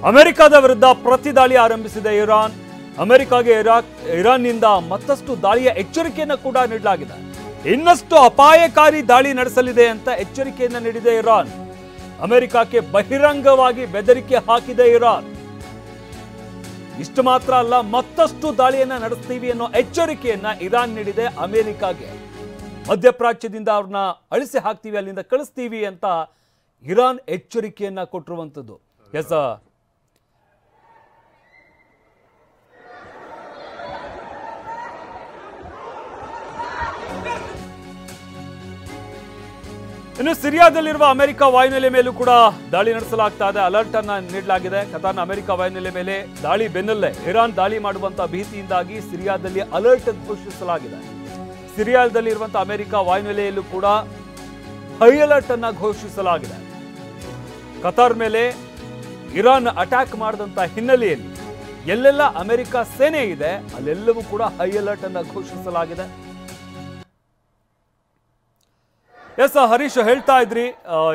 ಅಮೆರಿಕದ ವಿರುದ್ಧ ಪ್ರತಿದಾಳಿ ಆರಂಭಿಸಿದ ಇರಾನ್. ಅಮೆರಿಕಾಗೆ ಇರಾನ್ನಿಂದ ಮತ್ತಷ್ಟು ದಾಳಿಯ ಎಚ್ಚರಿಕೆಯನ್ನು ಕೂಡ ನೀಡಲಾಗಿದೆ. ಇನ್ನಷ್ಟು ಅಪಾಯಕಾರಿ ದಾಳಿ ನಡೆಸಲಿದೆ ಅಂತ ಎಚ್ಚರಿಕೆಯನ್ನು ನೀಡಿದೆ ಇರಾನ್. ಅಮೆರಿಕಕ್ಕೆ ಬಹಿರಂಗವಾಗಿ ಬೆದರಿಕೆ ಹಾಕಿದೆ ಇರಾನ್. ಇಷ್ಟು ಮಾತ್ರ ಅಲ್ಲ, ಮತ್ತಷ್ಟು ದಾಳಿಯನ್ನ ನಡೆಸ್ತೀವಿ ಅನ್ನೋ ಎಚ್ಚರಿಕೆಯನ್ನ ಇರಾನ್ ನೀಡಿದೆ ಅಮೆರಿಕಾಗೆ. ಮಧ್ಯಪ್ರಾಚ್ಯದಿಂದ ಅವ್ರನ್ನ ಅಳಿಸಿ ಹಾಕ್ತೀವಿ, ಅಲ್ಲಿಂದ ಕಳಿಸ್ತೀವಿ ಅಂತ ಇರಾನ್ ಎಚ್ಚರಿಕೆಯನ್ನ ಕೊಟ್ಟಿರುವಂಥದ್ದು. ಎಸ್, ಇನ್ನು ಸಿರಿಯಾದಲ್ಲಿರುವ ಅಮೆರಿಕ ವಾಯುನೆಲೆ ಮೇಲೂ ಕೂಡ ದಾಳಿ ನಡೆಸಲಾಗ್ತಾ ಇದೆ. ಅಲರ್ಟ್ ಅನ್ನ ನೀಡಲಾಗಿದೆ. ಕತಾರ್ನ ಅಮೆರಿಕ ವಾಯುನೆಲೆ ಮೇಲೆ ದಾಳಿ ಬೆನ್ನಲ್ಲೇ ಇರಾನ್ ದಾಳಿ ಮಾಡುವಂತಹ ಭೀತಿಯಿಂದಾಗಿ ಸಿರಿಯಾದಲ್ಲಿ ಅಲರ್ಟ್ ಘೋಷಿಸಲಾಗಿದೆ. ಸಿರಿಯಾದಲ್ಲಿ ಇರುವಂತಹ ಅಮೆರಿಕ ವಾಯುನೆಲೆಯಲ್ಲೂ ಕೂಡ ಹೈ ಅಲರ್ಟ್ ಅನ್ನ ಘೋಷಿಸಲಾಗಿದೆ. ಕತಾರ್ ಮೇಲೆ ಇರಾನ್ ಅಟ್ಯಾಕ್ ಮಾಡಿದಂತ ಹಿನ್ನೆಲೆಯಲ್ಲಿ ಎಲ್ಲೆಲ್ಲ ಅಮೆರಿಕ ಸೇನೆ ಇದೆ ಅಲ್ಲೆಲ್ಲವೂ ಕೂಡ ಹೈ ಅಲರ್ಟ್ ಅನ್ನ ಘೋಷಿಸಲಾಗಿದೆ. ಎಸ್ ಹರೀಶ್, ಹೇಳ್ತಾ ಇದ್ರಿ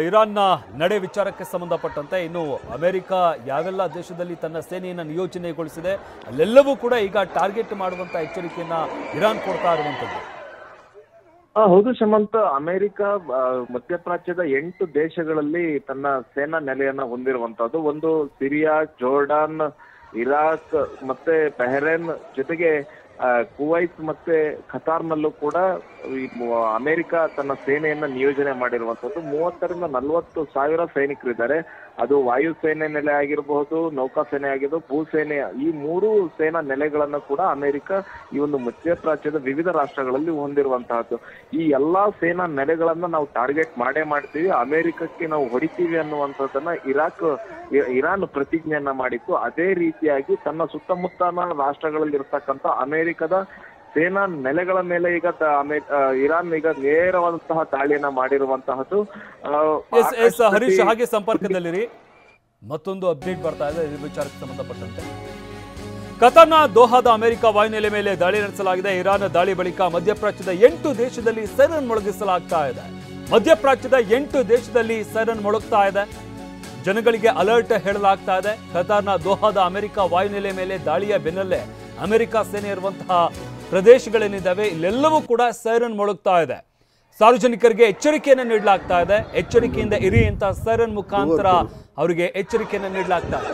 ಇರಾನ್ನ ನಡೆ ವಿಚಾರಕ್ಕೆ ಸಂಬಂಧಪಟ್ಟಂತೆ ಇನ್ನು ಅಮೆರಿಕ ಯಾವೆಲ್ಲ ದೇಶದಲ್ಲಿ ತನ್ನ ಸೇನೆಯನ್ನು ನಿಯೋಜನೆಗೊಳಿಸಿದೆ ಅಲ್ಲೆಲ್ಲವೂ ಕೂಡ ಈಗ ಟಾರ್ಗೆಟ್ ಮಾಡುವಂತ ಎಚ್ಚರಿಕೆಯನ್ನ ಇರಾನ್ ಕೊಡ್ತಾ ಇರುವಂತದ್ದು. ಹೌದು ಶಮಂತ್, ಅಮೆರಿಕ ಮಧ್ಯಪ್ರಾಚ್ಯದ 8 ದೇಶಗಳಲ್ಲಿ ತನ್ನ ಸೇನಾ ನೆಲೆಯನ್ನ ಹೊಂದಿರುವಂತದ್ದು. ಒಂದು ಸಿರಿಯಾ, ಜೋರ್ಡಾನ್, ಇರಾಕ್ ಮತ್ತೆ ಬಹ್ರೇನ್, ಜೊತೆಗೆ ಕುವೈತ್ ಮತ್ತೆ ಖತಾರ್ನಲ್ಲೂ ಕೂಡ ಅಮೆರಿಕ ತನ್ನ ಸೇನೆಯನ್ನ ನಿಯೋಜನೆ ಮಾಡಿರುವಂತದ್ದು. 30ರಿಂದ 40 ಸಾವಿರ ಸೈನಿಕರಿದ್ದಾರೆ. ಅದು ವಾಯುಸೇನೆ ನೆಲೆ ಆಗಿರಬಹುದು, ನೌಕಾಸೇನೆ ಆಗಿರ್ಬೋದು, ಭೂಸೇನೆ, ಈ 3 ಸೇನಾ ನೆಲೆಗಳನ್ನ ಕೂಡ ಅಮೆರಿಕ ಈ ಒಂದು ಮಧ್ಯಪ್ರಾಚ್ಯದ ವಿವಿಧ ರಾಷ್ಟ್ರಗಳಲ್ಲಿ ಹೊಂದಿರುವಂತಹದ್ದು. ಈ ಎಲ್ಲಾ ಸೇನಾ ನೆಲೆಗಳನ್ನ ನಾವು ಟಾರ್ಗೆಟ್ ಮಾಡ್ತೀವಿ, ಅಮೆರಿಕಕ್ಕೆ ನಾವು ಹೊಡಿತೀವಿ ಅನ್ನುವಂಥದ್ದನ್ನ ಇರಾನ್ ಪ್ರತಿಜ್ಞೆಯನ್ನ ಮಾಡಿತ್ತು. ಅದೇ ರೀತಿಯಾಗಿ ತನ್ನ ಸುತ್ತಮುತ್ತಲ ರಾಷ್ಟ್ರಗಳಲ್ಲಿ ಇರ್ತಕ್ಕಂಥ ಅಮೆರಿಕದ ಸೇನಾ ನೆಲೆಗಳ ಮೇಲೆ ಈಗ ಇರಾನ್ ಈಗ ನೇರವಾದಂತಹ ದಾಳಿಯನ್ನ ಮಾಡಿರುವಂತಹದ್ದು. ಹರೀಶ್, ಹಾಗೆ ಸಂಪರ್ಕದಲ್ಲಿರಿ. ಮತ್ತೊಂದು ಅಪ್ಡೇಟ್ ಬರ್ತಾ ಇದೆ ಈ ವಿಚಾರಕ್ಕೆ ಸಂಬಂಧಪಟ್ಟಂತೆ. ಕತಾರ್ನ ದೋಹಾದ ಅಮೆರಿಕ ವಾಯುನೆಲೆ ಮೇಲೆ ದಾಳಿ ನಡೆಸಲಾಗಿದೆ. ಇರಾನ್ ದಾಳಿ ಬಳಿಕ ಮಧ್ಯಪ್ರಾಚ್ಯದ 8 ದೇಶದಲ್ಲಿ ಸೈರನ್ ಮೊಳಗಿಸಲಾಗ್ತಾ ಇದೆ. ಮಧ್ಯಪ್ರಾಚ್ಯದ 8 ದೇಶದಲ್ಲಿ ಸೈರನ್ ಮೊಳಗ್ತಾ ಇದೆ. ಜನಗಳಿಗೆ ಅಲರ್ಟ್ ಹೇಳಲಾಗ್ತಾ ಇದೆ. ಕತಾರ್ನ ದೋಹಾದ ಅಮೆರಿಕ ವಾಯುನೆಲೆ ಮೇಲೆ ದಾಳಿಯ ಬೆನ್ನಲ್ಲೇ ಅಮೆರಿಕ ಸೇನೆ ಇರುವಂತಹ ಪ್ರದೇಶಗಳೇನಿದ್ದಾವೆ ಇಲ್ಲೆಲ್ಲವೂ ಕೂಡ ಸೈರನ್ ಮೊಳಗ್ತಾ ಇದೆ. ಸಾರ್ವಜನಿಕರಿಗೆ ಎಚ್ಚರಿಕೆಯನ್ನು ನೀಡಲಾಗ್ತಾ ಇದೆ. ಎಚ್ಚರಿಕೆಯಿಂದ ಇರಿ ಅಂತ ಸೈರನ್ ಮುಖಾಂತರ ಅವರಿಗೆ ಎಚ್ಚರಿಕೆಯನ್ನು ನೀಡಲಾಗ್ತಾ ಇದೆ.